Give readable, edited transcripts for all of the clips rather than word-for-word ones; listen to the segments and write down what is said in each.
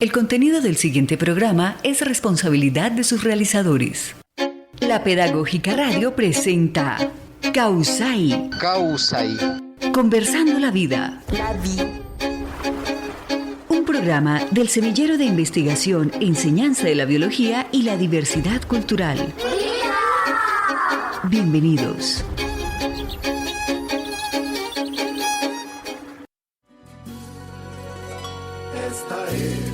El contenido del siguiente programa es responsabilidad de sus realizadores. La Pedagógica Radio presenta Causai. Conversando la vida. Un programa del Semillero de Investigación, Enseñanza de la Biología y la Diversidad Cultural. Bienvenidos. Esta es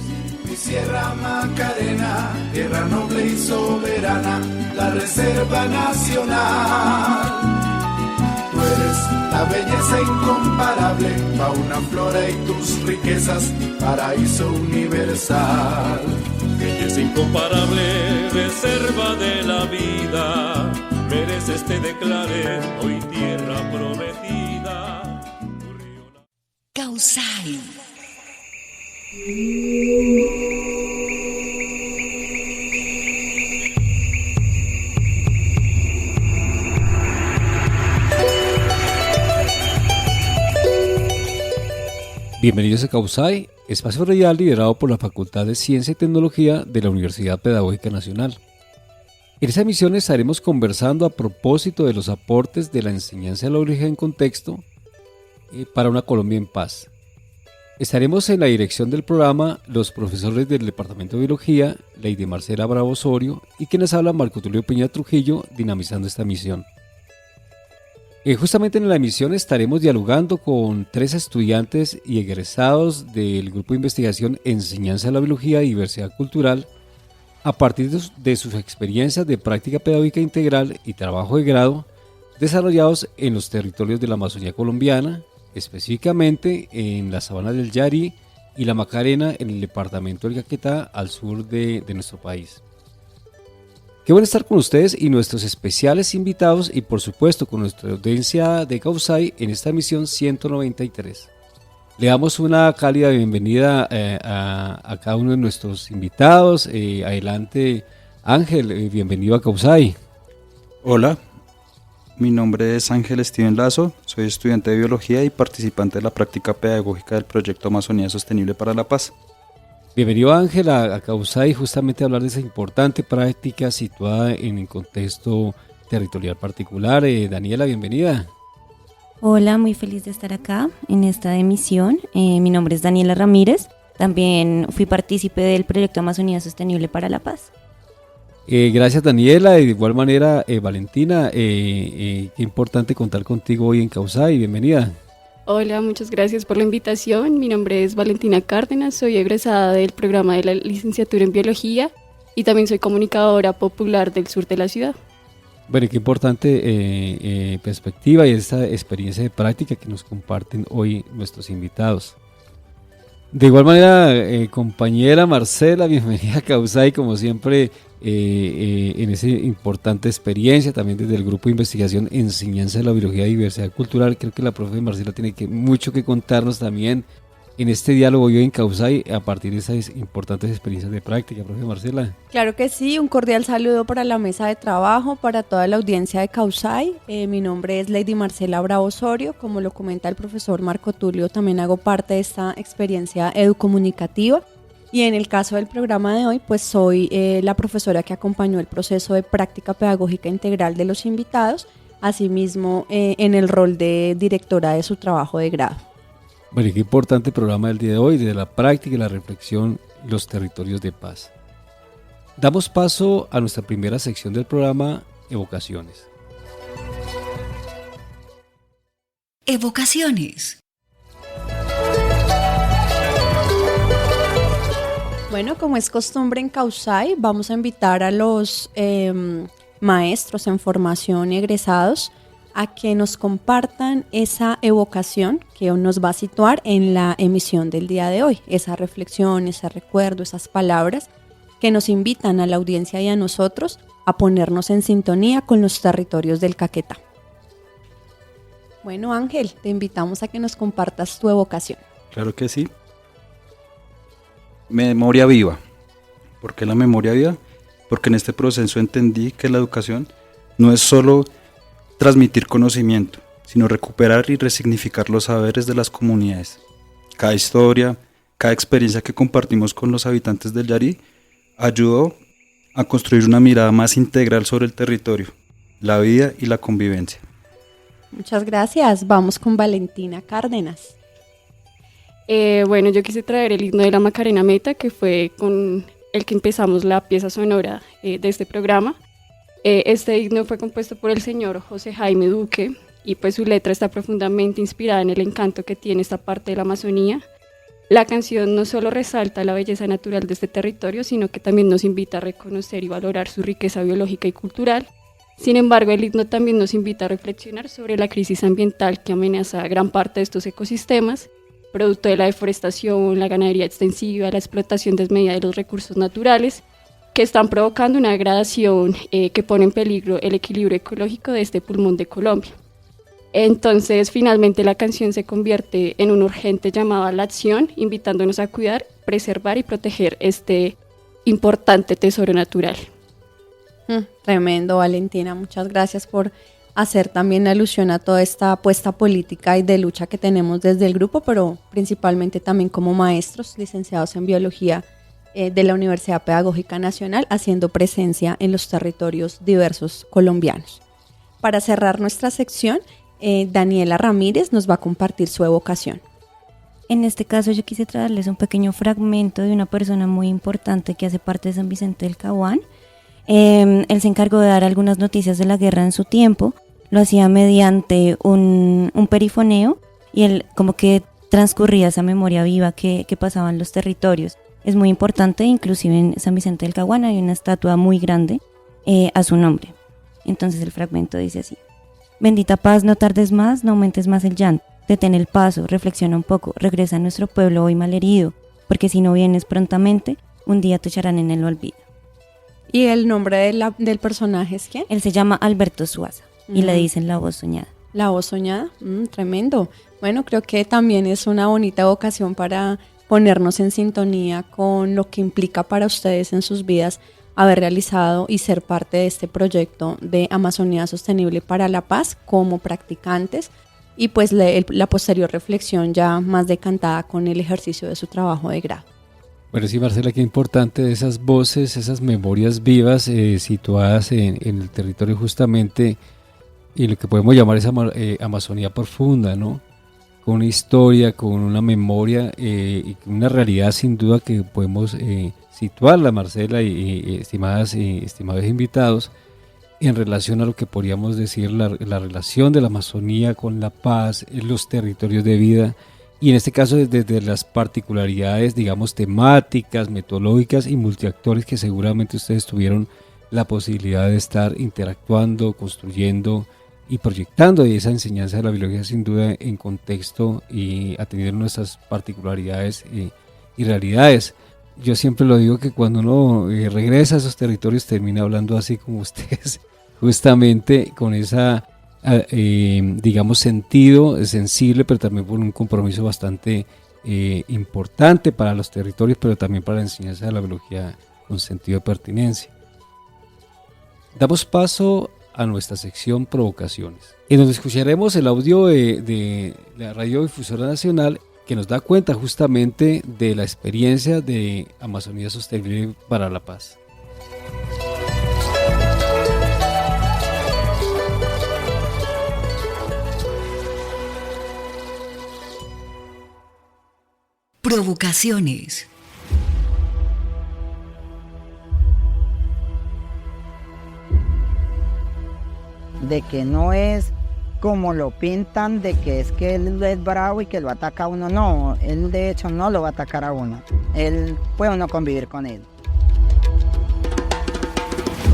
mi Sierra Macarena, tierra noble y soberana, la Reserva Nacional. Tú eres la belleza incomparable, fauna, flora y tus riquezas, paraíso universal. Belleza incomparable, reserva de la vida, mereces te declare hoy tierra prometida. Causai. Bienvenidos a Causai, espacio radial liderado por la Facultad de Ciencia y Tecnología de la Universidad Pedagógica Nacional. En esta emisión estaremos conversando a propósito de los aportes de la enseñanza de la biología en contexto para una Colombia en paz. Estaremos en la dirección del programa los profesores del Departamento de Biología, Lady Marcela Bravo Osorio, y quienes hablan Marco Tulio Peña Trujillo, dinamizando esta misión. Justamente en la emisión estaremos dialogando con 3 estudiantes y egresados del Grupo de Investigación Enseñanza de la Biología y Diversidad Cultural a partir de sus experiencias de práctica pedagógica integral y trabajo de grado desarrollados en los territorios de la Amazonía colombiana, específicamente en la sabana del Yari y la Macarena en el departamento del Caquetá al sur de nuestro país. Qué bueno estar con ustedes y nuestros especiales invitados y por supuesto con nuestra audiencia de Causai en esta emisión 193. Le damos una cálida bienvenida a cada uno de nuestros invitados. Adelante Ángel, bienvenido a Causai. Hola, mi nombre es Ángel Steven Lazo, soy estudiante de biología y participante de la práctica pedagógica del proyecto Amazonía Sostenible para la Paz. Bienvenido Ángel a Causai, justamente a hablar de esa importante práctica situada en un contexto territorial particular. Daniela, bienvenida. Hola, muy feliz de estar acá en esta emisión. Mi nombre es Daniela Ramírez, también fui partícipe del proyecto Amazonía Sostenible para la Paz. Gracias Daniela, de igual manera Valentina, qué importante contar contigo hoy en Causai, bienvenida. Hola, muchas gracias por la invitación. Mi nombre es Valentina Cárdenas, soy egresada del programa de la licenciatura en Biología y también soy comunicadora popular del sur de la ciudad. Bueno, qué importante perspectiva y esta experiencia de práctica que nos comparten hoy nuestros invitados. De igual manera, compañera Marcela, bienvenida a Causai, como siempre, en esa importante experiencia, también desde el Grupo de Investigación Enseñanza de la Biología y Diversidad Cultural. Creo que la profe Marcela tiene mucho que contarnos también en este diálogo hoy en Causai a partir de esas importantes experiencias de práctica. Profe Marcela. Claro que sí, un cordial saludo para la mesa de trabajo, para toda la audiencia de Causai. Mi nombre es Lady Marcela Bravo Osorio, como lo comenta el profesor Marco Tulio, también hago parte de esta experiencia educomunicativa. Y en el caso del programa de hoy, pues soy la profesora que acompañó el proceso de práctica pedagógica integral de los invitados, asimismo en el rol de directora de su trabajo de grado. Bueno, qué importante programa del día de hoy, de la práctica y la reflexión, los territorios de paz. Damos paso a nuestra primera sección del programa, Evocaciones. Evocaciones. Bueno, como es costumbre en Causai, vamos a invitar a los maestros en formación y egresados a que nos compartan esa evocación que nos va a situar en la emisión del día de hoy, esa reflexión, ese recuerdo, esas palabras que nos invitan a la audiencia y a nosotros a ponernos en sintonía con los territorios del Caquetá. Bueno, Ángel, te invitamos a que nos compartas tu evocación. Claro que sí. Memoria viva. ¿Por qué la memoria viva? Porque en este proceso entendí que la educación no es solo transmitir conocimiento, sino recuperar y resignificar los saberes de las comunidades. Cada historia, Cada experiencia que compartimos con los habitantes del Yarí ayudó a construir una mirada más integral sobre el territorio, la vida y la convivencia. Muchas gracias. Vamos con Valentina Cárdenas. Bueno, yo quise traer el himno de la Macarena Meta, que fue con el que empezamos la pieza sonora de este programa. Este himno fue compuesto por el señor José Jaime Duque y pues su letra está profundamente inspirada en el encanto que tiene esta parte de la Amazonía. La canción no solo resalta la belleza natural de este territorio, sino que también nos invita a reconocer y valorar su riqueza biológica y cultural. Sin embargo, el himno también nos invita a reflexionar sobre la crisis ambiental que amenaza gran parte de estos ecosistemas, producto de la deforestación, la ganadería extensiva, la explotación desmedida de los recursos naturales, que están provocando una degradación que pone en peligro el equilibrio ecológico de este pulmón de Colombia. Entonces, finalmente la canción se convierte en un urgente llamado a la acción, invitándonos a cuidar, preservar y proteger este importante tesoro natural. Tremendo, Valentina. Muchas gracias por hacer también alusión a toda esta apuesta política y de lucha que tenemos desde el grupo, pero principalmente también como maestros licenciados en biología de la Universidad Pedagógica Nacional, haciendo presencia en los territorios diversos colombianos. Para cerrar nuestra sección, Daniela Ramírez nos va a compartir su evocación. En este caso yo quise traerles un pequeño fragmento de una persona muy importante que hace parte de San Vicente del Caguán. Él se encargó de dar algunas noticias de la guerra en su tiempo, lo hacía mediante un perifoneo y él como que transcurría esa memoria viva que pasaba en los territorios. Es muy importante, inclusive en San Vicente del Caguán hay una estatua muy grande a su nombre. Entonces el fragmento dice así: bendita paz, no tardes más, no aumentes más el llanto, detén el paso, reflexiona un poco, regresa a nuestro pueblo hoy malherido, porque si no vienes prontamente, un día te echarán en el olvido. ¿Y el nombre del personaje es quién? Él se llama Alberto Suaza y le dicen la voz soñada. La voz soñada, tremendo. Bueno, creo que también es una bonita ocasión para ponernos en sintonía con lo que implica para ustedes en sus vidas haber realizado y ser parte de este proyecto de Amazonía Sostenible para la Paz como practicantes y pues la posterior reflexión ya más decantada con el ejercicio de su trabajo de grado. Bueno, sí, Marcela, qué importante esas voces, esas memorias vivas situadas en el territorio justamente y lo que podemos llamar esa Amazonía profunda, ¿no? Con una historia, con una memoria y una realidad sin duda que podemos situarla, Marcela y estimados invitados, en relación a lo que podríamos decir la relación de la Amazonía con la paz, los territorios de vida. Y en este caso desde las particularidades, digamos, temáticas, metodológicas y multiactores que seguramente ustedes tuvieron la posibilidad de estar interactuando, construyendo y proyectando esa enseñanza de la biología sin duda en contexto y atendiendo nuestras particularidades y realidades. Yo siempre lo digo que cuando uno regresa a esos territorios termina hablando así como ustedes, justamente con esa... digamos sentido sensible, pero también por un compromiso bastante importante para los territorios, pero también para la enseñanza de la biología con sentido de pertinencia. Damos paso a nuestra sección Provocaciones, en donde escucharemos el audio de la Radiodifusora Nacional que nos da cuenta justamente de la experiencia de Amazonía Sostenible para la Paz. Provocaciones. De que no es como lo pintan, de que él es bravo y que lo ataca a uno. No, él de hecho no lo va a atacar a uno. Él puede uno convivir con él.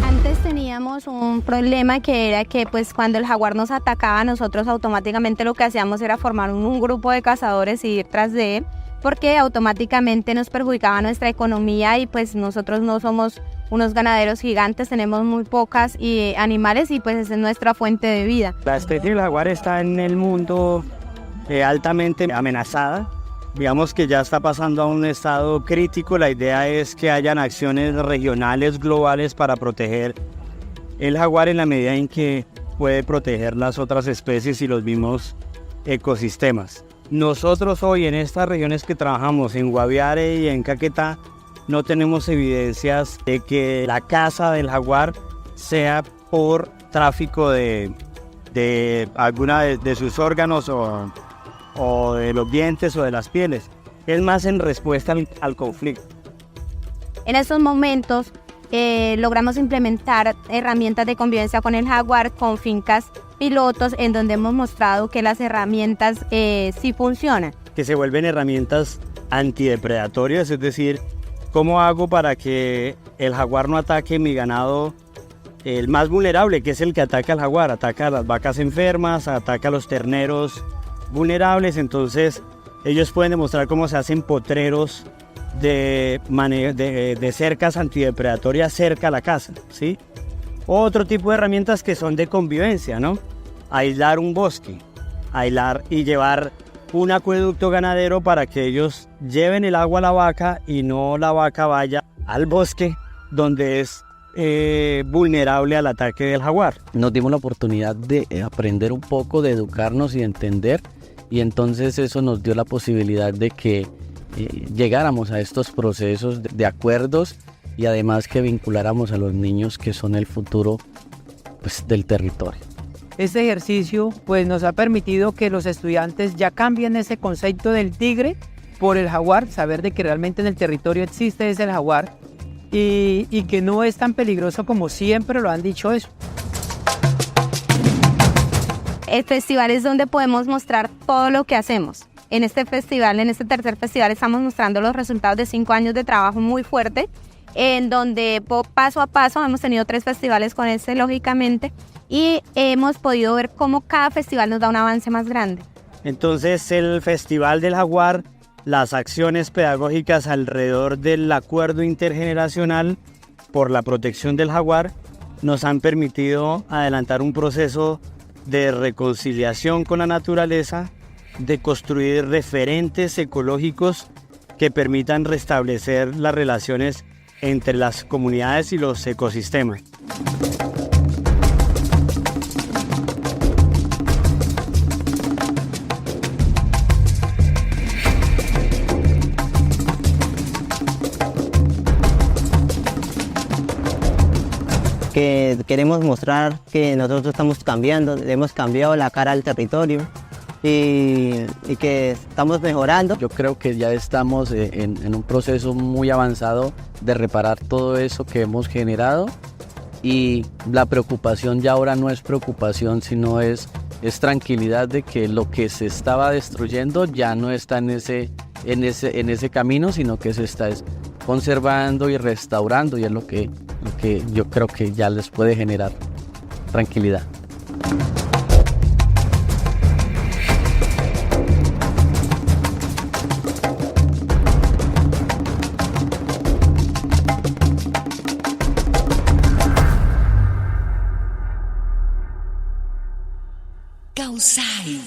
Antes teníamos un problema que era que pues cuando el jaguar nos atacaba, nosotros automáticamente lo que hacíamos era formar un grupo de cazadores y ir tras de él, porque automáticamente nos perjudicaba nuestra economía y pues nosotros no somos unos ganaderos gigantes, tenemos muy pocas animales y pues esa es nuestra fuente de vida. La especie del jaguar está en el mundo altamente amenazada, digamos que ya está pasando a un estado crítico. La idea es que hayan acciones regionales, globales para proteger el jaguar en la medida en que puede proteger las otras especies y los mismos ecosistemas. nosotros hoy en estas regiones que trabajamos, en Guaviare y en Caquetá, no tenemos evidencias de que la caza del jaguar sea por tráfico de alguna de sus órganos o de los dientes o de las pieles. Es más en respuesta al conflicto. En estos momentos logramos implementar herramientas de convivencia con el jaguar con fincas pilotos en donde hemos mostrado que las herramientas sí funcionan. Que se vuelven herramientas antidepredatorias, es decir, ¿cómo hago para que el jaguar no ataque mi ganado? El más vulnerable, que es el que ataca al jaguar, ataca a las vacas enfermas, ataca a los terneros vulnerables, entonces ellos pueden demostrar cómo se hacen potreros de cercas antidepredatorias cerca a la casa, ¿sí? Otro tipo de herramientas que son de convivencia, ¿no? Aislar un bosque, aislar y llevar un acueducto ganadero para que ellos lleven el agua a la vaca y no la vaca vaya al bosque donde es vulnerable al ataque del jaguar. Nos dimos la oportunidad de aprender un poco, de educarnos y entender, y entonces eso nos dio la posibilidad de que llegáramos a estos procesos de acuerdos y además que vinculáramos a los niños que son el futuro, pues, del territorio. Este ejercicio pues, nos ha permitido que los estudiantes ya cambien ese concepto del tigre por el jaguar, saber de que realmente en el territorio existe ese jaguar y que no es tan peligroso como siempre lo han dicho eso. El festival es donde podemos mostrar todo lo que hacemos. En este festival, en este tercer festival, estamos mostrando los resultados de 5 años de trabajo muy fuerte, en donde paso a paso hemos tenido 3 festivales con este, lógicamente, y hemos podido ver cómo cada festival nos da un avance más grande. Entonces el Festival del Jaguar, las acciones pedagógicas alrededor del acuerdo intergeneracional por la protección del jaguar nos han permitido adelantar un proceso de reconciliación con la naturaleza, de construir referentes ecológicos que permitan restablecer las relaciones entre las comunidades y los ecosistemas. Que queremos mostrar que nosotros estamos cambiando, hemos cambiado la cara al territorio y que estamos mejorando. Yo creo que ya estamos en un proceso muy avanzado de reparar todo eso que hemos generado, y la preocupación ya ahora no es preocupación, sino es tranquilidad de que lo que se estaba destruyendo ya no está en ese camino, sino que se está conservando y restaurando, y es lo que yo creo que ya les puede generar tranquilidad. Causai.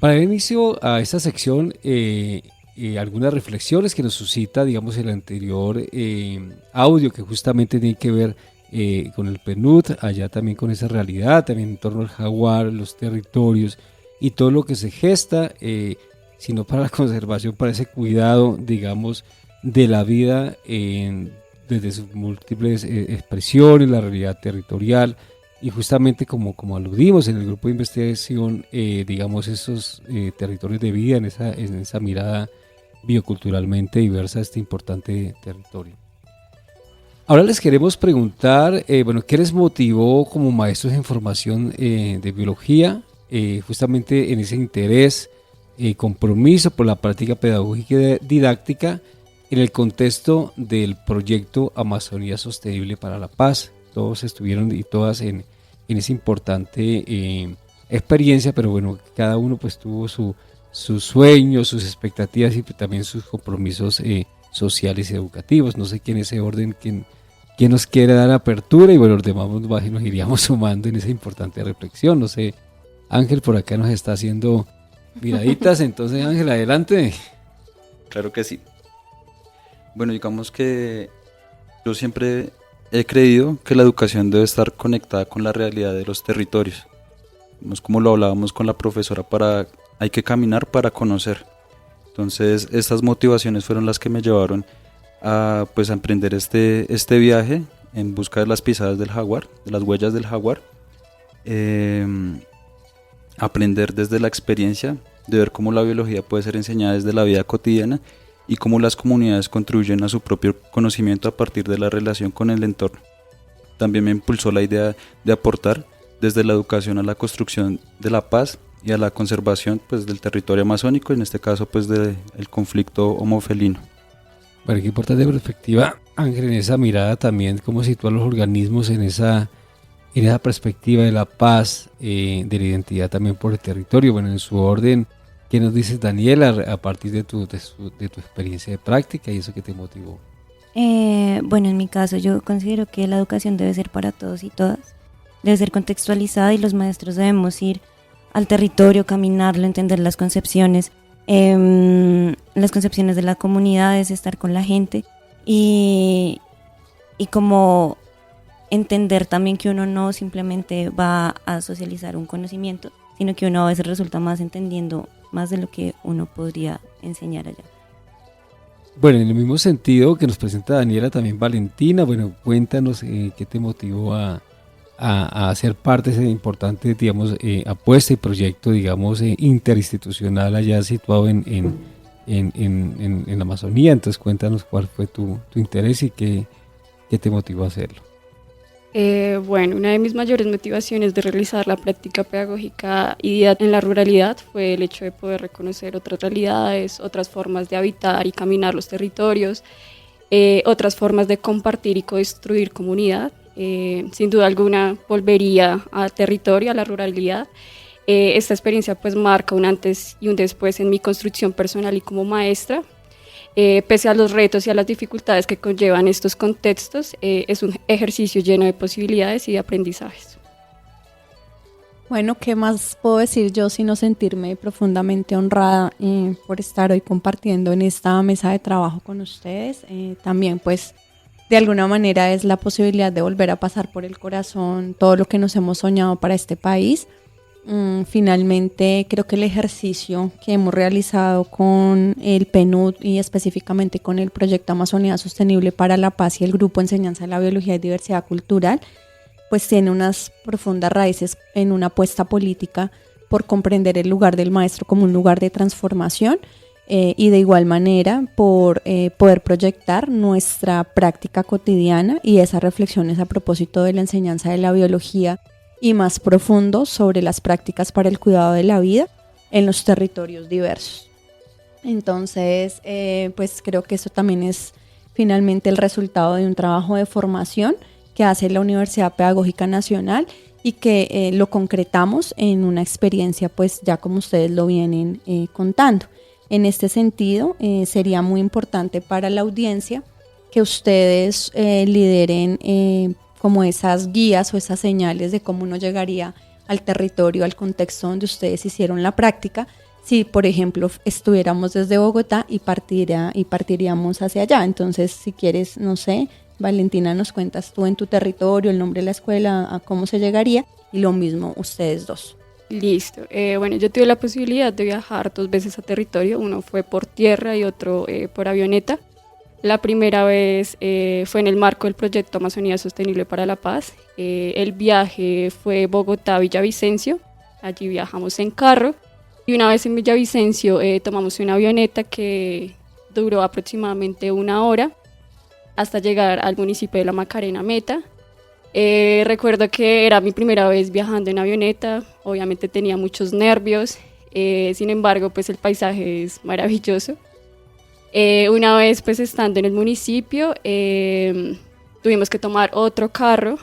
Para el inicio a esta sección, algunas reflexiones que nos suscita, digamos, el anterior audio, que justamente tiene que ver con el PNUD, allá también con esa realidad, también en torno al jaguar, los territorios y todo lo que se gesta, sino para la conservación, para ese cuidado, digamos, de la vida desde sus múltiples expresiones, la realidad territorial. Y justamente como aludimos en el grupo de investigación, digamos, esos territorios de vida en esa mirada bioculturalmente diversa de este importante territorio. Ahora les queremos preguntar, ¿qué les motivó como maestros en formación de biología, justamente en ese interés, compromiso por la práctica pedagógica y didáctica en el contexto del proyecto Amazonía Sostenible para la Paz? Todos estuvieron y todas en esa importante experiencia, pero bueno, cada uno pues tuvo sus sueños, sus expectativas y también sus compromisos sociales y educativos. No sé quién en ese orden, quién nos quiere dar apertura, y bueno, los demás nos iríamos sumando en esa importante reflexión. No sé, Ángel por acá nos está haciendo miraditas, entonces Ángel, adelante. Claro que sí. Bueno, digamos que yo siempre he creído que la educación debe estar conectada con la realidad de los territorios. Es como lo hablábamos con la profesora, hay que caminar para conocer. Entonces estas motivaciones fueron las que me llevaron a emprender este viaje en busca de las pisadas del jaguar, de las huellas del jaguar. Aprender desde la experiencia, de ver cómo la biología puede ser enseñada desde la vida cotidiana y cómo las comunidades contribuyen a su propio conocimiento a partir de la relación con el entorno. También me impulsó la idea de aportar desde la educación a la construcción de la paz y a la conservación del territorio amazónico, en este caso del conflicto homofelino. Bueno, qué importante perspectiva, Ángel, en esa mirada también, cómo situar los organismos en esa perspectiva de la paz, de la identidad también por el territorio. Bueno, en su orden, ¿qué nos dices, Daniela, a partir de tu experiencia de práctica y eso que te motivó? Bueno, en mi caso yo considero que la educación debe ser para todos y todas, debe ser contextualizada y los maestros debemos ir al territorio, caminarlo, entender las concepciones de las comunidades, estar con la gente y como entender también que uno no simplemente va a socializar un conocimiento, sino que uno a veces resulta más entendiendo más de lo que uno podría enseñar allá. Bueno, en el mismo sentido que nos presenta Daniela, también Valentina, bueno, cuéntanos qué te motivó a hacer parte de ese importante, digamos, apuesta y proyecto, digamos, interinstitucional allá situado en la Amazonía. Entonces cuéntanos cuál fue tu interés y qué te motivó a hacerlo. Bueno, una de mis mayores motivaciones de realizar la práctica pedagógica y en la ruralidad fue el hecho de poder reconocer otras realidades, otras formas de habitar y caminar los territorios, otras formas de compartir y construir comunidad. Sin duda alguna volvería al territorio, a la ruralidad. Esta experiencia pues marca un antes y un después en mi construcción personal y como maestra. Pese a los retos y a las dificultades que conllevan estos contextos, es un ejercicio lleno de posibilidades y de aprendizajes. Bueno, ¿qué más puedo decir yo sino sentirme profundamente honrada por estar hoy compartiendo en esta mesa de trabajo con ustedes? También pues de alguna manera es la posibilidad de volver a pasar por el corazón todo lo que nos hemos soñado para este país. Finalmente creo que el ejercicio que hemos realizado con el PNUD y específicamente con el proyecto Amazonía Sostenible para la Paz y el Grupo Enseñanza de la Biología y Diversidad Cultural pues tiene unas profundas raíces en una apuesta política por comprender el lugar del maestro como un lugar de transformación y de igual manera por poder proyectar nuestra práctica cotidiana y esas reflexiones a propósito de la enseñanza de la biología y más profundo sobre las prácticas para el cuidado de la vida en los territorios diversos. Entonces, pues creo que eso también es finalmente el resultado de un trabajo de formación que hace la Universidad Pedagógica Nacional y que lo concretamos en una experiencia, pues ya como ustedes lo vienen contando. En este sentido, sería muy importante para la audiencia que ustedes lideren como esas guías o esas señales de cómo uno llegaría al territorio, al contexto donde ustedes hicieron la práctica, si por ejemplo estuviéramos desde Bogotá y partiríamos hacia allá. Entonces, si quieres, no sé, Valentina, nos cuentas tú en tu territorio, el nombre de la escuela, a cómo se llegaría, y lo mismo ustedes dos. Listo. Bueno, yo tuve la posibilidad de viajar 2 veces a territorio, uno fue por tierra y otro por avioneta. La primera vez fue en el marco del proyecto Amazonía Sostenible para la Paz. El viaje fue Bogotá-Villavicencio, allí viajamos en carro y una vez en Villavicencio tomamos una avioneta que duró aproximadamente 1 hora hasta llegar al municipio de La Macarena Meta. Recuerdo que era mi primera vez viajando en avioneta, obviamente tenía muchos nervios, sin embargo pues el paisaje es maravilloso. Una vez pues estando en el municipio tuvimos que tomar otro carro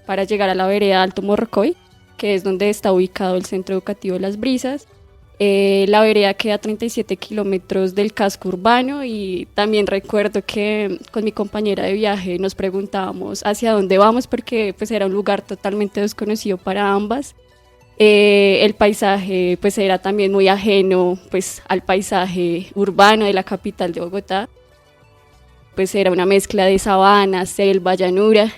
para llegar a la vereda Alto Morrocoy, que es donde está ubicado el Centro Educativo Las Brisas. La vereda queda a 37 kilómetros del casco urbano y también recuerdo que con mi compañera de viaje nos preguntábamos hacia dónde vamos porque pues era un lugar totalmente desconocido para ambas. El paisaje pues era también muy ajeno pues al paisaje urbano de la capital de Bogotá, pues era una mezcla de sabana, selva, llanura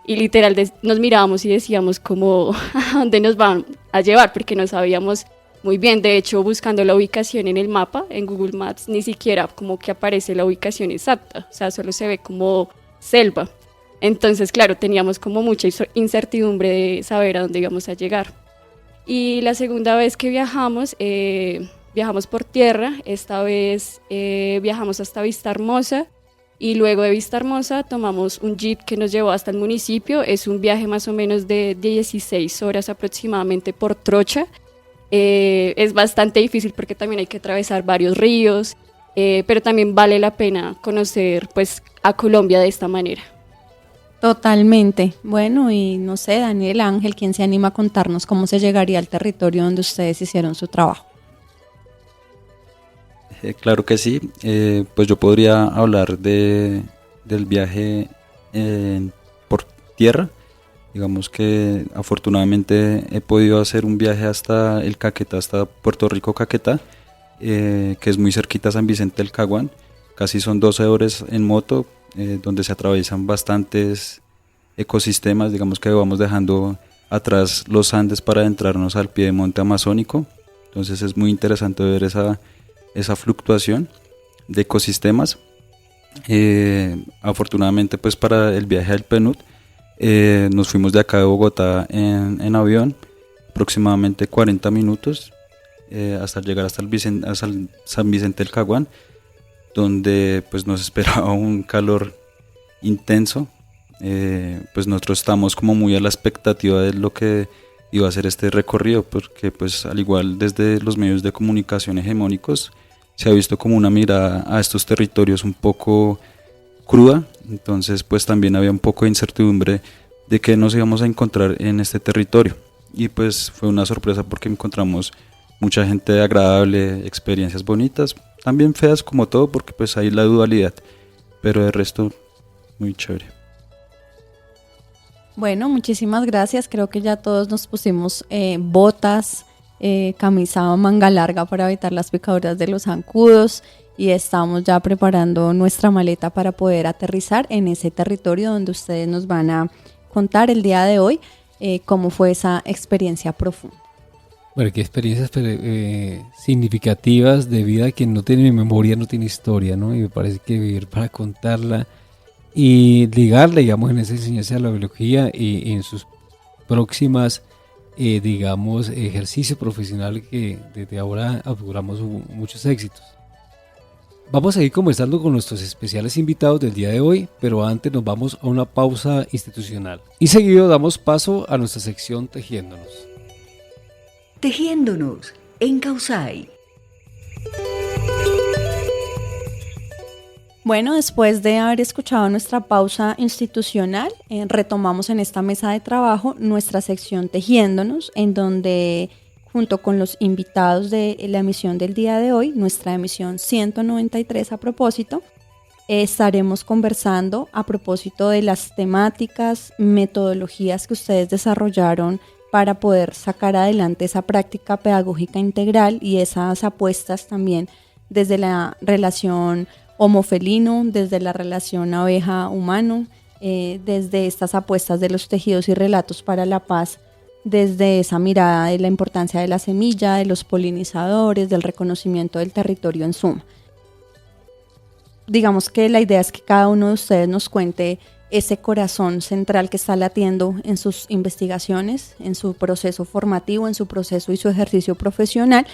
y literal nos mirábamos y decíamos como a dónde nos van a llevar, porque no sabíamos muy bien. De hecho, buscando la ubicación en el mapa, en Google Maps, ni siquiera como que aparece la ubicación exacta, o sea, solo se ve como selva. Entonces, claro, teníamos como mucha incertidumbre de saber a dónde íbamos a llegar. Y la segunda vez que viajamos por tierra. Esta vez viajamos hasta Vistahermosa, y luego de Vistahermosa tomamos un jeep que nos llevó hasta el municipio. Es un viaje más o menos de 16 horas aproximadamente por trocha. Es bastante difícil porque también hay que atravesar varios ríos, pero también vale la pena conocer pues a Colombia de esta manera. Totalmente. Bueno, y no sé, Daniel, Ángel, ¿quién se anima a contarnos cómo se llegaría al territorio donde ustedes hicieron su trabajo? Claro que sí. Pues yo podría hablar del viaje por tierra. Digamos que afortunadamente he podido hacer un viaje hasta el Caquetá, hasta Puerto Rico Caquetá, que es muy cerquita a San Vicente del Caguán. Casi son 12 horas en moto, donde se atraviesan bastantes ecosistemas. Digamos que vamos dejando atrás los Andes para adentrarnos al pie de monte amazónico. Entonces es muy interesante ver esa fluctuación de ecosistemas. Afortunadamente pues para el viaje al PNUD nos fuimos de acá de Bogotá en avión, aproximadamente 40 minutos hasta llegar hasta el San Vicente del Caguán, donde pues nos esperaba un calor intenso. Pues nosotros estamos como muy a la expectativa de lo que iba a ser este recorrido, porque pues al igual desde los medios de comunicación hegemónicos se ha visto como una mirada a estos territorios un poco cruda. Entonces pues también había un poco de incertidumbre de qué nos íbamos a encontrar en este territorio, y pues fue una sorpresa porque encontramos mucha gente agradable, experiencias bonitas, también feas como todo porque pues hay la dualidad, pero de resto muy chévere. Bueno, muchísimas gracias. Creo que ya todos nos pusimos botas, camisa manga larga para evitar las picaduras de los zancudos, y estamos ya preparando nuestra maleta para poder aterrizar en ese territorio donde ustedes nos van a contar el día de hoy cómo fue esa experiencia profunda. Bueno, qué experiencias significativas de vida que no tiene memoria, no tiene historia, ¿no? Y me parece que vivir para contarla y ligarla, digamos, en esa enseñanza de la biología y en sus próximas, digamos, ejercicio profesional que desde ahora auguramos muchos éxitos. Vamos a ir conversando con nuestros especiales invitados del día de hoy, pero antes nos vamos a una pausa institucional. Y seguido damos paso a nuestra sección Tejiéndonos. Tejiéndonos en Causay. Bueno, después de haber escuchado nuestra pausa institucional, retomamos en esta mesa de trabajo nuestra sección Tejiéndonos, en donde junto con los invitados de la emisión del día de hoy, nuestra emisión 193 a propósito, estaremos conversando a propósito de las temáticas, metodologías que ustedes desarrollaron para poder sacar adelante esa práctica pedagógica integral y esas apuestas también desde la relación homofelino, desde la relación abeja-humano, desde estas apuestas de los tejidos y relatos para la paz, desde esa mirada de la importancia de la semilla, de los polinizadores, del reconocimiento del territorio en suma. Digamos que la idea es que cada uno de ustedes nos cuente ese corazón central que está latiendo en sus investigaciones, en su proceso formativo, en su proceso y su ejercicio profesional,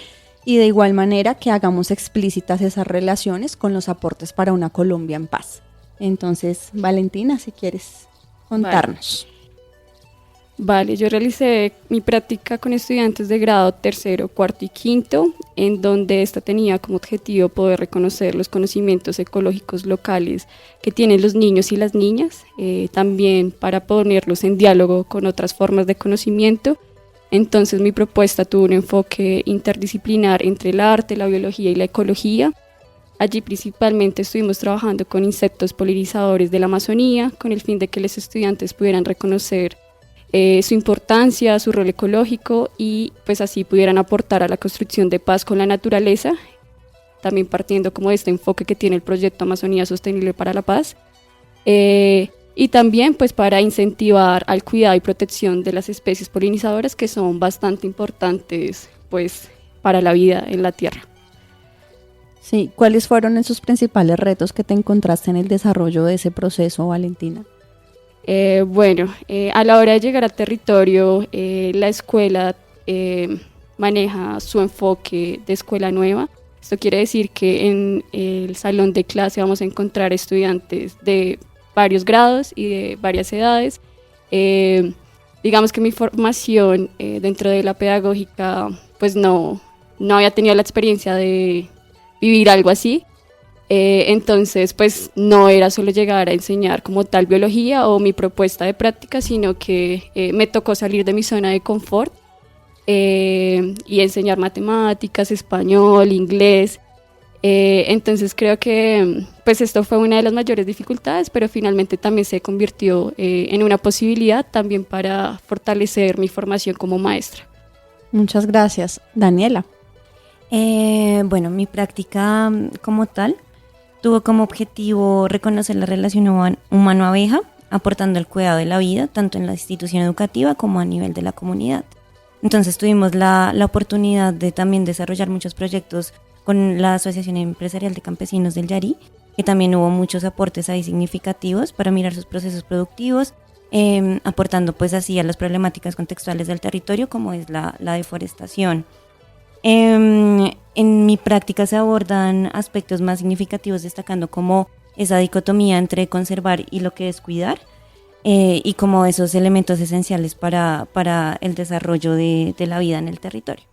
y de igual manera que hagamos explícitas esas relaciones con los aportes para una Colombia en paz. Entonces, Valentina, si quieres contarnos. Vale, yo realicé mi práctica con estudiantes de grado tercero, cuarto y quinto, en donde esta tenía como objetivo poder reconocer los conocimientos ecológicos locales que tienen los niños y las niñas, también para ponerlos en diálogo con otras formas de conocimiento. Entonces mi propuesta tuvo un enfoque interdisciplinar entre el arte, la biología y la ecología. Allí principalmente estuvimos trabajando con insectos polinizadores de la Amazonía, con el fin de que los estudiantes pudieran reconocer su importancia, su rol ecológico, y pues así pudieran aportar a la construcción de paz con la naturaleza, también partiendo como de este enfoque que tiene el proyecto Amazonía Sostenible para la Paz. y también pues para incentivar al cuidado y protección de las especies polinizadoras que son bastante importantes pues para la vida en la tierra. Sí, ¿cuáles fueron esos principales retos que te encontraste en el desarrollo de ese proceso, Valentina? A la hora de llegar al territorio, la escuela maneja su enfoque de escuela nueva. Esto quiere decir que en el salón de clase vamos a encontrar estudiantes de varios grados y de varias edades. Digamos que mi formación dentro de la pedagógica pues no había tenido la experiencia de vivir algo así. Entonces pues no era solo llegar a enseñar como tal biología o mi propuesta de práctica, sino que me tocó salir de mi zona de confort y enseñar matemáticas, español, inglés. Entonces creo que pues esto fue una de las mayores dificultades, pero finalmente también se convirtió en una posibilidad también para fortalecer mi formación como maestra. Muchas gracias. Daniela. Mi práctica como tal tuvo como objetivo reconocer la relación humano-abeja, aportando el cuidado de la vida, tanto en la institución educativa como a nivel de la comunidad. Entonces tuvimos la oportunidad de también desarrollar muchos proyectos con la Asociación Empresarial de Campesinos del Yarí, que también hubo muchos aportes ahí significativos para mirar sus procesos productivos, aportando pues así a las problemáticas contextuales del territorio como es la deforestación. En mi práctica se abordan aspectos más significativos destacando como esa dicotomía entre conservar y lo que es cuidar, y como esos elementos esenciales para el desarrollo de la vida en el territorio.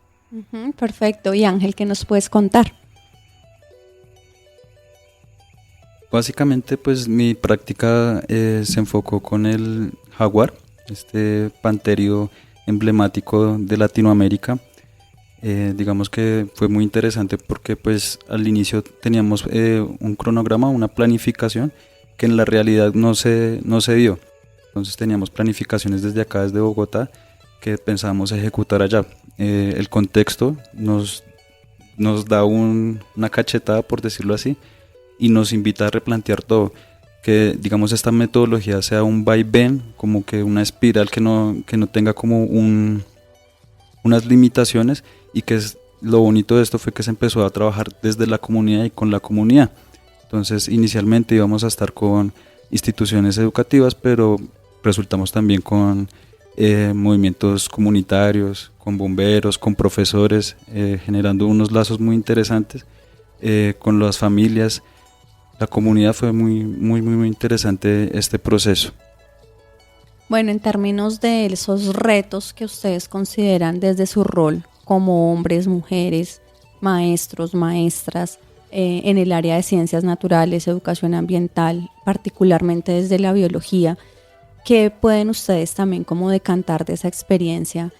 Perfecto. Y Ángel, ¿qué nos puedes contar? Básicamente pues mi práctica se enfocó con el jaguar, este panterio emblemático de Latinoamérica. Digamos que fue muy interesante porque pues al inicio teníamos un cronograma, una planificación que en la realidad no se dio. Entonces teníamos planificaciones desde acá, desde Bogotá, que pensábamos ejecutar allá. El contexto nos da una cachetada, por decirlo así, y nos invita a replantear todo. Que digamos esta metodología sea un vaivén, como que una espiral que no tenga como unas limitaciones, y que lo bonito de esto fue que se empezó a trabajar desde la comunidad y con la comunidad. Entonces inicialmente íbamos a estar con instituciones educativas, pero resultamos también con movimientos comunitarios, con bomberos, con profesores, generando unos lazos muy interesantes con las familias. La comunidad fue muy, muy, muy interesante este proceso. Bueno, en términos de esos retos que ustedes consideran desde su rol como hombres, mujeres, maestros, maestras, en el área de ciencias naturales, educación ambiental, particularmente desde la biología, ¿qué pueden ustedes también como decantar de esa experiencia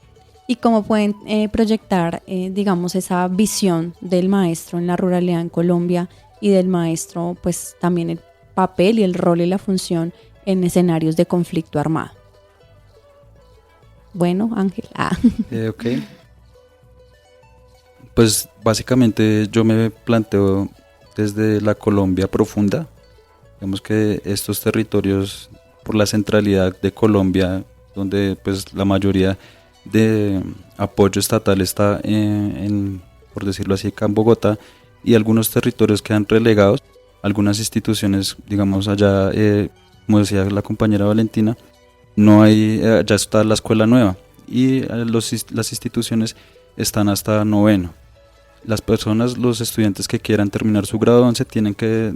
y cómo pueden proyectar, digamos, esa visión del maestro en la ruralidad en Colombia y del maestro, pues también el papel y el rol y la función en escenarios de conflicto armado? Bueno, Ángel. Ok. Pues básicamente yo me planteo desde la Colombia profunda. Digamos que estos territorios, por la centralidad de Colombia, donde pues la mayoría de apoyo estatal está por decirlo así, acá en Bogotá, y algunos territorios quedan relegados. Algunas instituciones, digamos allá, como decía la compañera Valentina, no hay, ya está la escuela nueva, y las instituciones están hasta noveno. Las personas, los estudiantes que quieran terminar su grado 11 tienen que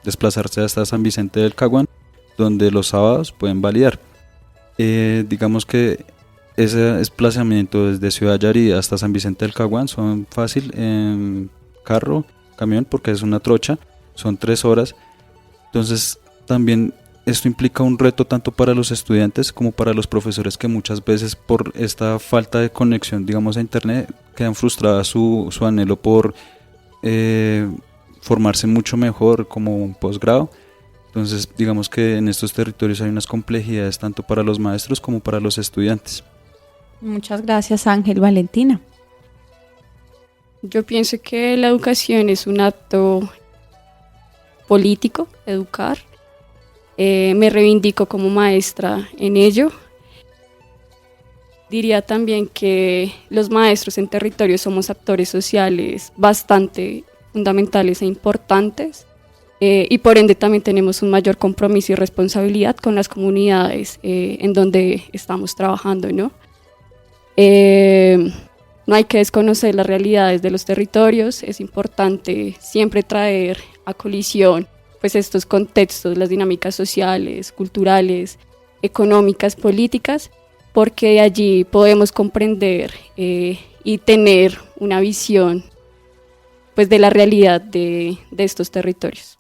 desplazarse hasta San Vicente del Caguán, donde los sábados pueden validar. Digamos que ese desplazamiento desde Ciudad Yarí hasta San Vicente del Caguán son fácil en carro, camión, porque es una trocha, son 3 horas. Entonces también esto implica un reto tanto para los estudiantes como para los profesores, que muchas veces por esta falta de conexión, digamos, a internet, quedan frustradas su anhelo por formarse mucho mejor como un posgrado. Entonces digamos que en estos territorios hay unas complejidades tanto para los maestros como para los estudiantes. Muchas gracias, Ángel. Valentina. Yo pienso que la educación es un acto político, educar. Me reivindico como maestra en ello. Diría también que los maestros en territorio somos actores sociales bastante fundamentales e importantes, y por ende también tenemos un mayor compromiso y responsabilidad con las comunidades en donde estamos trabajando, ¿no? No hay que desconocer las realidades de los territorios, es importante siempre traer a colisión pues estos contextos, las dinámicas sociales, culturales, económicas, políticas, porque de allí podemos comprender y tener una visión pues de la realidad de estos territorios.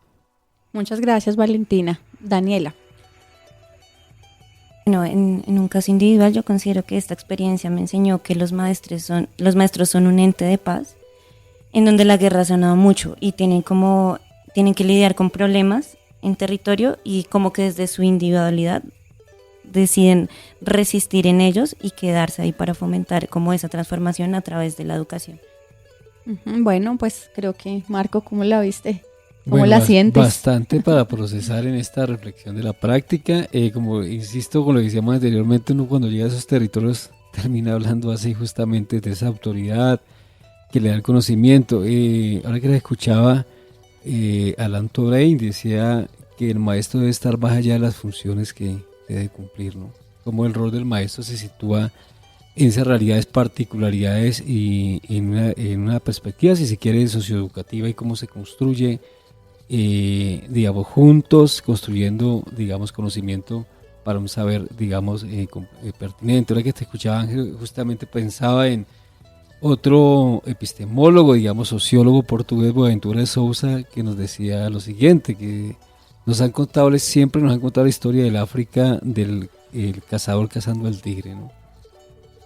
Muchas gracias, Valentina. Daniela. Bueno, en un caso individual yo considero que esta experiencia me enseñó que los maestros son un ente de paz, en donde la guerra ha sonado mucho y tienen que lidiar con problemas en territorio y como que desde su individualidad deciden resistir en ellos y quedarse ahí para fomentar como esa transformación a través de la educación. Bueno, pues creo que Marco, ¿cómo la viste? ¿Cómo la sientes? Bastante para procesar en esta reflexión de la práctica. Como insisto con lo que decíamos anteriormente, uno cuando llega a esos territorios termina hablando así justamente de esa autoridad que le da el conocimiento. Ahora que la escuchaba, Alan Turing decía que el maestro debe estar más allá de las funciones que debe cumplir, ¿no? Como el rol del maestro se sitúa en esas realidades, particularidades y en una perspectiva, si se quiere, socioeducativa y cómo se construye, digamos, juntos, construyendo, digamos, conocimiento para un saber, digamos, pertinente. Ahora que te escuchaba, Ángel, justamente pensaba en otro epistemólogo, digamos, sociólogo portugués, Boaventura de Sousa, que nos decía lo siguiente, que siempre nos han contado la historia del África del el cazador cazando al tigre, ¿no?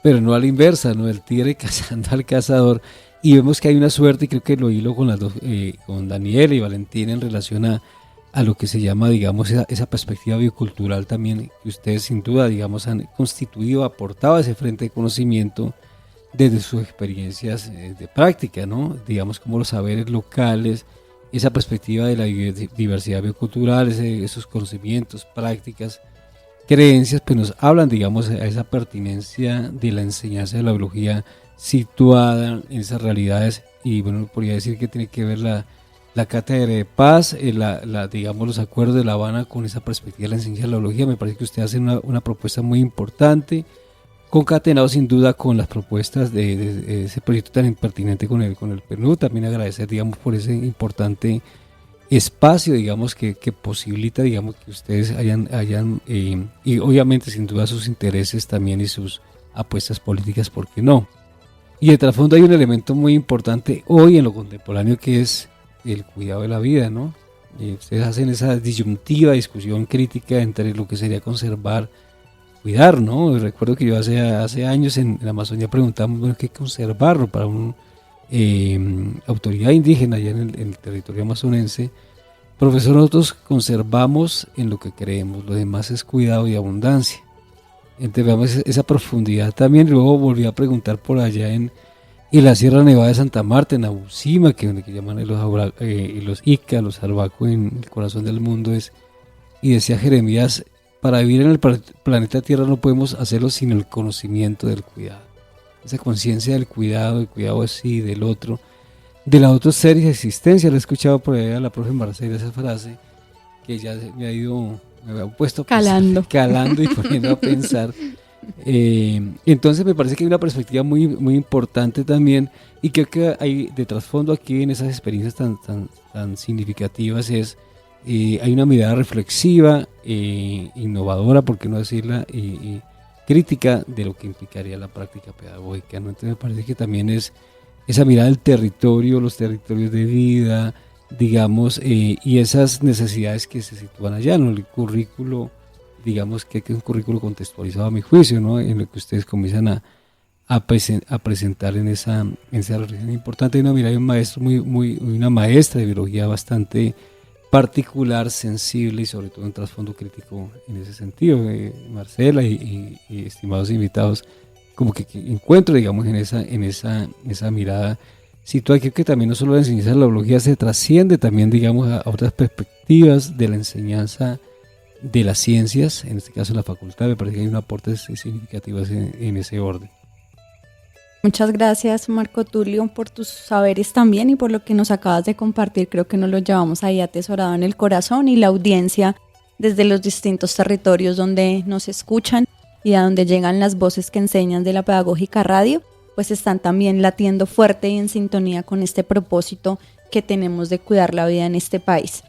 Pero no a la inversa, ¿no? El tigre cazando al cazador. Y vemos que hay una suerte, y creo que lo hilo con las dos, con Daniela y Valentina, en relación a lo que se llama, digamos, esa perspectiva biocultural también, que ustedes sin duda, digamos, han constituido, aportado a ese frente de conocimiento desde sus experiencias de práctica, ¿no? Digamos, como los saberes locales, esa perspectiva de la diversidad biocultural, esos conocimientos, prácticas, creencias, pues nos hablan, digamos, a esa pertinencia de la enseñanza de la biología situada en esas realidades. Y bueno, podría decir que tiene que ver la cátedra de paz, digamos, los acuerdos de La Habana con esa perspectiva de la enseñanza de la biología. Me parece que usted hace una propuesta muy importante, concatenado sin duda con las propuestas de ese proyecto tan pertinente con el PNUD. También agradecer, digamos, por ese importante espacio, digamos, que posibilita, digamos, que ustedes hayan y obviamente sin duda sus intereses también y sus apuestas políticas, ¿por qué no? Y de trasfondo hay un elemento muy importante hoy en lo contemporáneo, que es el cuidado de la vida, ¿no? Y ustedes hacen esa disyuntiva, discusión crítica entre lo que sería conservar, cuidar, ¿no? Recuerdo que yo hace años en la Amazonía preguntamos, bueno, ¿qué conservarlo para una autoridad indígena allá en el territorio amazonense? Profesor, nosotros conservamos en lo que creemos, lo demás es cuidado y abundancia. Entonces veamos esa profundidad también. Luego volví a preguntar por allá en la Sierra Nevada de Santa Marta, en Abusima, que llaman los Ica, los Arbaco en el corazón del mundo, y decía Jeremías, para vivir en el planeta Tierra no podemos hacerlo sin el conocimiento del cuidado. Esa conciencia del cuidado así, del otro, de la otra serie de existencia. La he escuchado por ahí a la profe Marcela, esa frase, que ya me ha puesto calando y poniendo a pensar. Entonces me parece que hay una perspectiva muy, muy importante también, y creo que hay de trasfondo aquí en esas experiencias tan significativas hay una mirada reflexiva, innovadora, por qué no decirla, y crítica de lo que implicaría la práctica pedagógica, ¿no? Entonces me parece que también es esa mirada del territorio, los territorios de vida, digamos, y esas necesidades que se sitúan allá, ¿no? El currículo, digamos que es un currículo contextualizado a mi juicio, ¿no? En lo que ustedes comienzan a presentar en esa reflexión importante. Hay una mirada de un maestro una maestra de biología bastante particular, sensible y sobre todo un trasfondo crítico en ese sentido. Marcela y estimados invitados, como que encuentro, digamos, en esa mirada situada. Creo que también no solo la enseñanza de la biología se trasciende también, digamos, a otras perspectivas de la enseñanza de las ciencias, en este caso en la facultad. Me parece que hay un aporte significativo en ese orden. Muchas gracias, Marco Tulio, por tus saberes también y por lo que nos acabas de compartir. Creo que nos lo llevamos ahí atesorado en el corazón, y la audiencia desde los distintos territorios donde nos escuchan y a donde llegan las voces que enseñan de la Pedagógica Radio, pues están también latiendo fuerte y en sintonía con este propósito que tenemos de cuidar la vida en este país.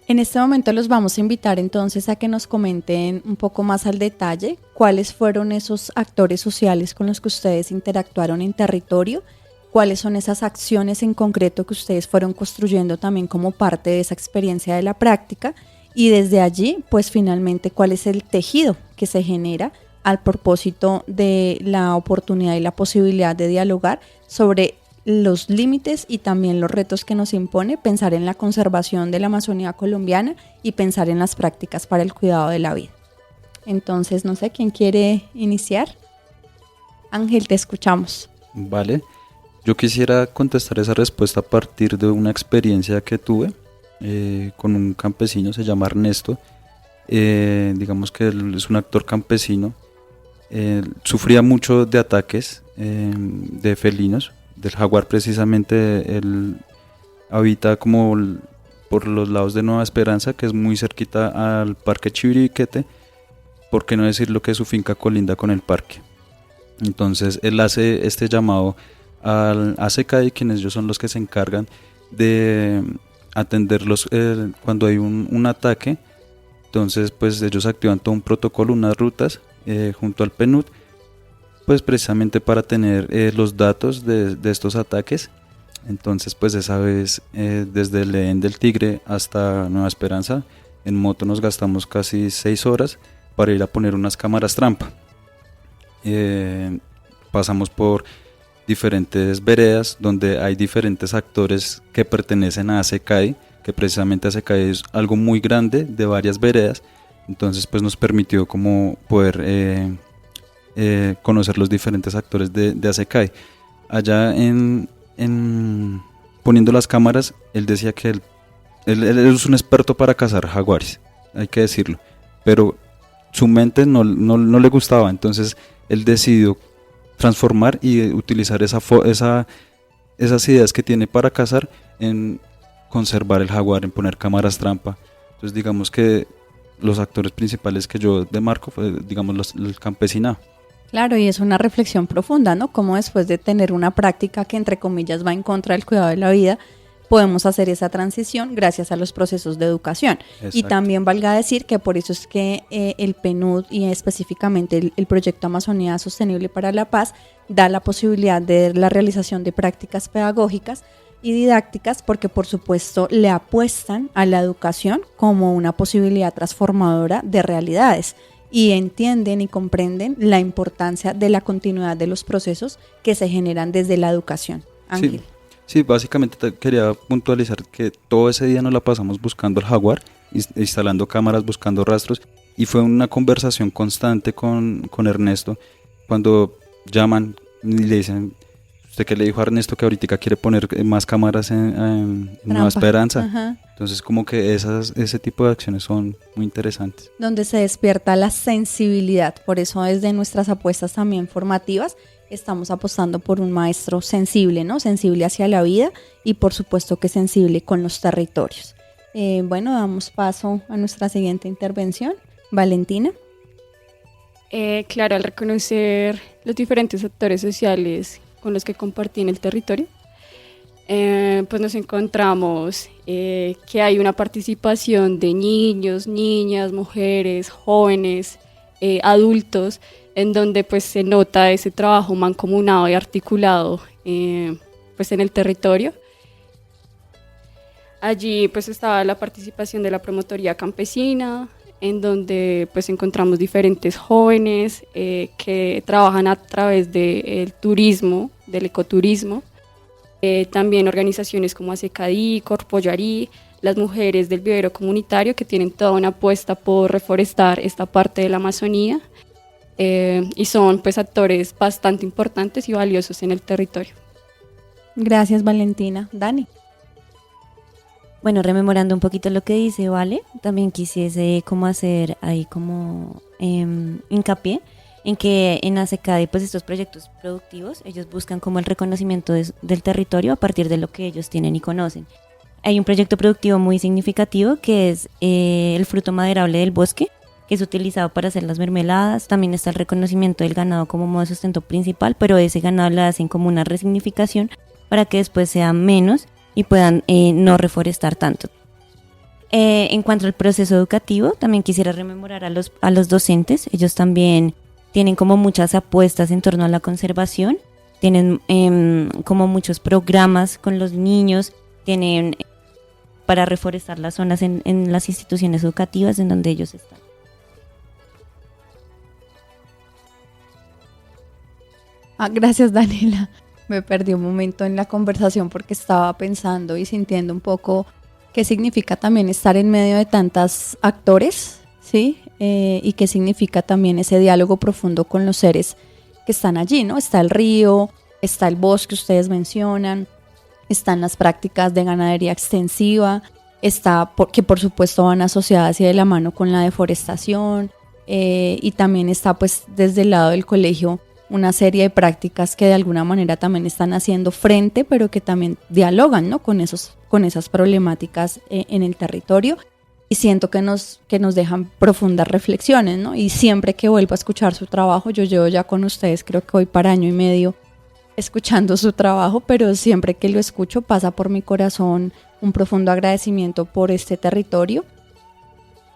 En este momento los vamos a invitar entonces a que nos comenten un poco más al detalle cuáles fueron esos actores sociales con los que ustedes interactuaron en territorio, cuáles son esas acciones en concreto que ustedes fueron construyendo también como parte de esa experiencia de la práctica, y desde allí pues finalmente cuál es el tejido que se genera al propósito de la oportunidad y la posibilidad de dialogar sobre los límites y también los retos que nos impone pensar en la conservación de la Amazonía colombiana y pensar en las prácticas para el cuidado de la vida. Entonces, no sé, ¿quién quiere iniciar? Ángel, te escuchamos. Vale, yo quisiera contestar esa respuesta a partir de una experiencia que tuve con un campesino, se llama Ernesto. Digamos que él es un actor campesino. Sufría mucho de ataques de felinos, del jaguar precisamente. Él habita como por los lados de Nueva Esperanza, que es muy cerquita al Parque Chiribiquete, por qué no decir lo que su finca colinda con el parque. Entonces él hace este llamado al ACCAI, quienes ellos son los que se encargan de atenderlos cuando hay un ataque. Entonces pues ellos activan todo un protocolo, unas rutas junto al PNUD, pues precisamente para tener los datos de estos ataques. Entonces pues esa vez desde el Lehén del Tigre hasta Nueva Esperanza en moto nos gastamos casi 6 horas para ir a poner unas cámaras trampa. Pasamos por diferentes veredas donde hay diferentes actores que pertenecen a ACCAI, que precisamente ACCAI es algo muy grande de varias veredas. Entonces pues nos permitió como poder conocer los diferentes actores de ACCAI. Allá poniendo las cámaras, él decía que él es un experto para cazar jaguares, hay que decirlo, pero su mente no le gustaba. Entonces él decidió transformar y utilizar esas ideas que tiene para cazar en conservar el jaguar, en poner cámaras trampa. Entonces digamos que los actores principales que yo demarco fue, digamos, el campesinado. Claro, y es una reflexión profunda, ¿no? Cómo después de tener una práctica que entre comillas va en contra del cuidado de la vida, podemos hacer esa transición gracias a los procesos de educación. Exacto. Y también valga decir que por eso es que el PNUD y específicamente el proyecto Amazonía Sostenible para la Paz da la posibilidad de la realización de prácticas pedagógicas y didácticas, porque por supuesto le apuestan a la educación como una posibilidad transformadora de realidades y entienden y comprenden la importancia de la continuidad de los procesos que se generan desde la educación. Ángel. Sí, básicamente quería puntualizar que todo ese día nos la pasamos buscando el jaguar, instalando cámaras, buscando rastros, y fue una conversación constante con Ernesto. Cuando llaman y le dicen, ¿usted qué le dijo a Ernesto que ahorita quiere poner más cámaras en Nueva Esperanza? Ajá. Entonces como que ese tipo de acciones son muy interesantes. Donde se despierta la sensibilidad, por eso desde nuestras apuestas también formativas estamos apostando por un maestro sensible, ¿no? Sensible hacia la vida y por supuesto que sensible con los territorios. Bueno, damos paso a nuestra siguiente intervención. Valentina. Claro, al reconocer los diferentes actores sociales con los que compartí en el territorio, pues nos encontramos que hay una participación de niños, niñas, mujeres, jóvenes, adultos, en donde pues se nota ese trabajo mancomunado y articulado pues en el territorio. Allí pues estaba la participación de la promotoría campesina, en donde pues encontramos diferentes jóvenes que trabajan a través del turismo, del ecoturismo, también organizaciones como ACCAI, Corpoyarí, las mujeres del vivero comunitario que tienen toda una apuesta por reforestar esta parte de la Amazonía, y son pues actores bastante importantes y valiosos en el territorio. Gracias, Valentina. Dani. Bueno, rememorando un poquito lo que dice Vale, también quisiese como hacer ahí como hincapié en que en ACECADE, pues estos proyectos productivos, ellos buscan como el reconocimiento del territorio a partir de lo que ellos tienen y conocen. Hay un proyecto productivo muy significativo que es el fruto maderable del bosque, que es utilizado para hacer las mermeladas. También está el reconocimiento del ganado como modo de sustento principal, pero ese ganado le hacen como una resignificación para que después sea menos y puedan no reforestar tanto. En cuanto al proceso educativo, también quisiera rememorar a los docentes. Ellos también tienen como muchas apuestas en torno a la conservación, tienen como muchos programas con los niños, tienen para reforestar las zonas en las instituciones educativas en donde ellos están. Gracias, Daniela. Me perdí un momento en la conversación porque estaba pensando y sintiendo un poco qué significa también estar en medio de tantos actores, ¿sí? Y qué significa también ese diálogo profundo con los seres que están allí, ¿no? Está el río, está el bosque, ustedes mencionan, están las prácticas de ganadería extensiva, que por supuesto van asociadas y de la mano con la deforestación, y también está pues desde el lado del colegio una serie de prácticas que de alguna manera también están haciendo frente, pero que también dialogan, ¿no? con esas problemáticas en el territorio, y siento que nos dejan profundas reflexiones, ¿no? Y siempre que vuelvo a escuchar su trabajo, yo llevo ya con ustedes, creo que voy para 1 año y medio escuchando su trabajo, pero siempre que lo escucho pasa por mi corazón un profundo agradecimiento por este territorio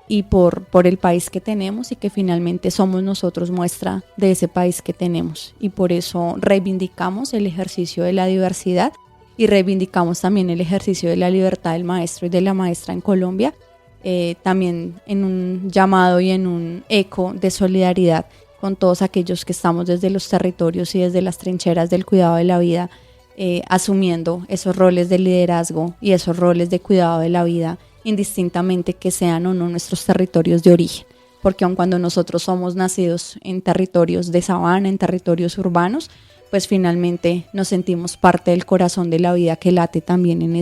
y por el país que tenemos, y que finalmente somos nosotros muestra de ese país que tenemos, y por eso reivindicamos el ejercicio de la diversidad y reivindicamos también el ejercicio de la libertad del maestro y de la maestra en Colombia, también en un llamado y en un eco de solidaridad con todos aquellos que estamos desde los territorios y desde las trincheras del cuidado de la vida, asumiendo esos roles de liderazgo y esos roles de cuidado de la vida, indistintamente que sean o no nuestros territorios de origen, porque aun cuando nosotros somos nacidos en territorios de sabana, en territorios urbanos, pues finalmente nos sentimos parte del corazón de la vida que late también en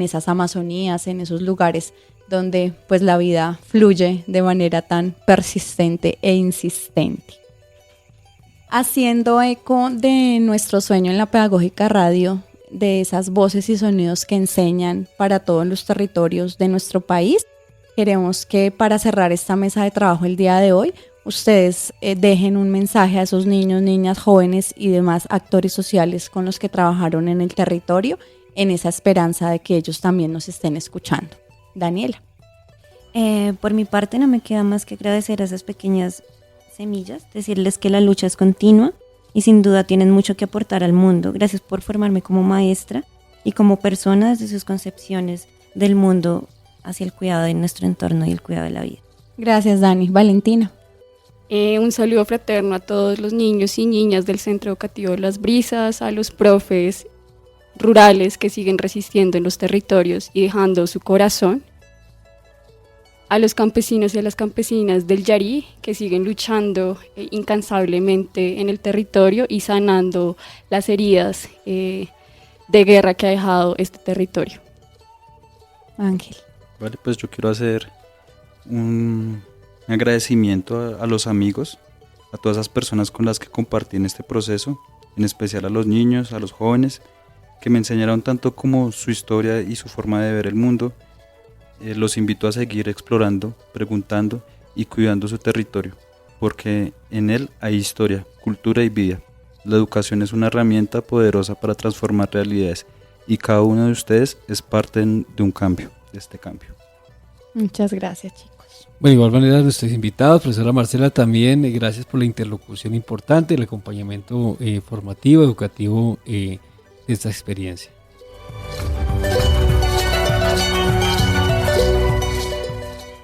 esas Amazonías, en esos lugares donde pues la vida fluye de manera tan persistente e insistente. Haciendo eco de nuestro sueño en la Pedagógica Radio, de esas voces y sonidos que enseñan para todos los territorios de nuestro país, queremos que para cerrar esta mesa de trabajo el día de hoy, ustedes dejen un mensaje a esos niños, niñas, jóvenes y demás actores sociales con los que trabajaron en el territorio, en esa esperanza de que ellos también nos estén escuchando. Daniela. Por mi parte no me queda más que agradecer a esas pequeñas semillas, decirles que la lucha es continua y sin duda tienen mucho que aportar al mundo. Gracias por formarme como maestra y como persona desde sus concepciones del mundo hacia el cuidado de nuestro entorno y el cuidado de la vida. Gracias, Dani. Valentina. Un saludo fraterno a todos los niños y niñas del Centro Educativo Las Brisas, a los profes rurales que siguen resistiendo en los territorios y dejando su corazón, a los campesinos y a las campesinas del Yarí que siguen luchando incansablemente en el territorio y sanando las heridas de guerra que ha dejado este territorio. Ángel. Vale, pues yo quiero hacer un agradecimiento a los amigos, a todas esas personas con las que compartí en este proceso, en especial a los niños, a los jóvenes, que me enseñaron tanto como su historia y su forma de ver el mundo. Los invito a seguir explorando, preguntando y cuidando su territorio, porque en él hay historia, cultura y vida. La educación es una herramienta poderosa para transformar realidades y cada uno de ustedes es parte de un cambio, de este cambio. Muchas gracias, chicos. Bueno, de igual manera nuestros invitados, profesora Marcela, también gracias por la interlocución importante, el acompañamiento formativo, educativo de esta experiencia.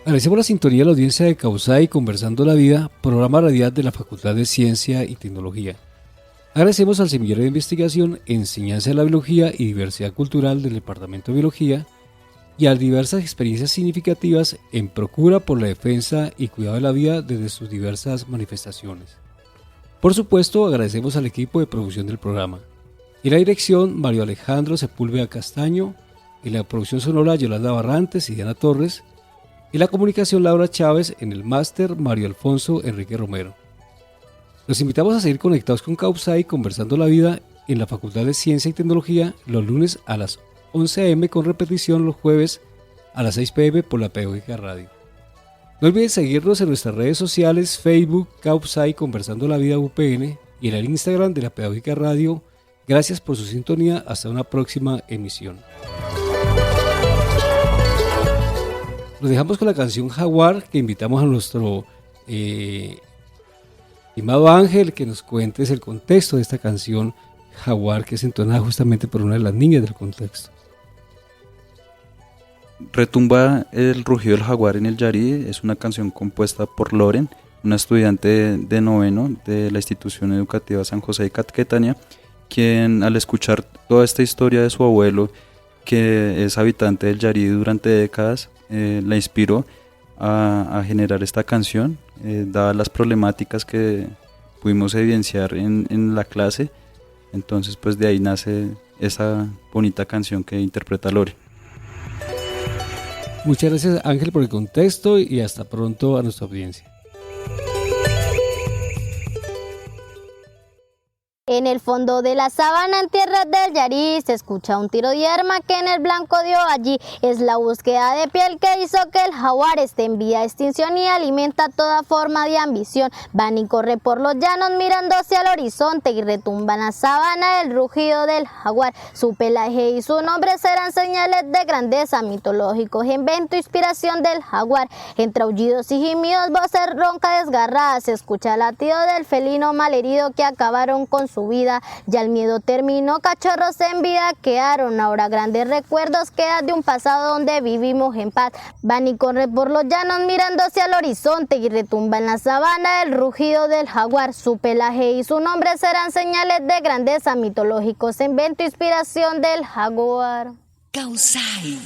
Agradecemos la sintonía de la audiencia de CAUSAI Conversando la Vida, programa radial de la Facultad de Ciencia y Tecnología. Agradecemos al Semillero de Investigación, Enseñanza de la Biología y Diversidad Cultural del Departamento de Biología y a diversas experiencias significativas en procura por la defensa y cuidado de la vida desde sus diversas manifestaciones. Por supuesto, agradecemos al equipo de producción del programa. En la dirección, Mario Alejandro Sepúlveda Castaño. en la producción sonora Yolanda Barrantes y Diana Torres, en la comunicación Laura Chávez, en el máster Mario Alfonso Enrique Romero. Los invitamos a seguir conectados con Causai Conversando la Vida en la Facultad de Ciencia y Tecnología los lunes a las 11 a.m. con repetición los jueves a las 6 p.m. por la Pedagógica Radio. No olviden seguirnos en nuestras redes sociales, Facebook, Causai Conversando la Vida UPN y en el Instagram de la Pedagógica Radio. Gracias por su sintonía. Hasta una próxima emisión. Nos dejamos con la canción Jaguar, que invitamos a nuestro estimado Ángel que nos cuentes el contexto de esta canción Jaguar, que es entonada justamente por una de las niñas del contexto. Retumba el rugido del jaguar en el Yarí es una canción compuesta por Loren, una estudiante de noveno de la institución educativa San José de Caquetania, quien al escuchar toda esta historia de su abuelo, que es habitante del Yarí durante décadas, la inspiró a generar esta canción, dadas las problemáticas que pudimos evidenciar en la clase. Entonces pues de ahí nace esa bonita canción que interpreta Loren. Muchas gracias Ángel por el contexto y hasta pronto a nuestra audiencia. En el fondo de la sabana, en tierras del Yarí, se escucha un tiro de arma que en el blanco dio allí. Es la búsqueda de piel que hizo que el jaguar esté en vía de extinción y alimenta toda forma de ambición. Van y corre por los llanos mirando hacia el horizonte y retumba en la sabana el rugido del jaguar. Su pelaje y su nombre serán señales de grandeza, mitológicos invento, inspiración del jaguar. Entre aullidos y gemidos, voces roncas desgarradas, se escucha el latido del felino malherido que acabaron con su vida. Ya el miedo terminó, cachorros en vida quedaron, ahora grandes recuerdos quedan de un pasado donde vivimos en paz. Van y corre por los llanos mirando hacia el horizonte y retumba en la sabana el rugido del jaguar. Su pelaje y su nombre serán señales de grandeza, mitológicos invento, inspiración del jaguar. Causai.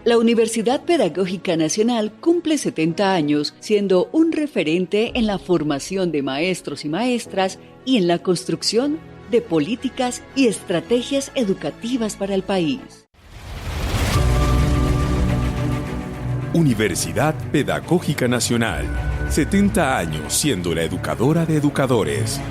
La Universidad Pedagógica Nacional cumple 70 años siendo un referente en la formación de maestros y maestras y en la construcción de políticas y estrategias educativas para el país. Universidad Pedagógica Nacional, 70 años siendo la educadora de educadores.